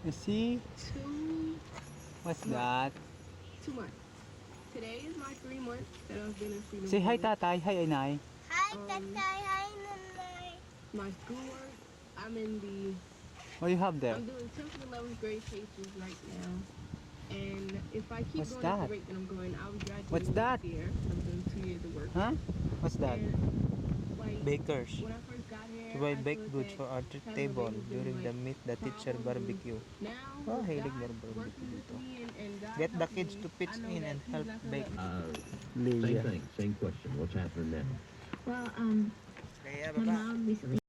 You see? What's that? 2 months. Today is my 3 months that I've been in Freedom Say hi, Village. tatay. Hi, inay. Hi, tatay. Hi, nanay. My schoolwork, I'm in the, What do you have there? I'm doing 10th and 11th grade cases right now. And if I keep What's going at that? the rate that I'm going, I'll graduate What's that? this year. I'm doing 2 years of work. Huh? What's that? And, like, Bakers. when I first got here, To buy I baked thought goods that for our having a table baby was during gonna, the like, meet the teacher problems, and barbecue. now Oh, with hilig God barbecue working with dito. me and God Get the helping kids me, to pitch I know in that and He's help not gonna bake. let me Same Leah. thing, same question. What's happening now? Well, Kaya my baba. mom recently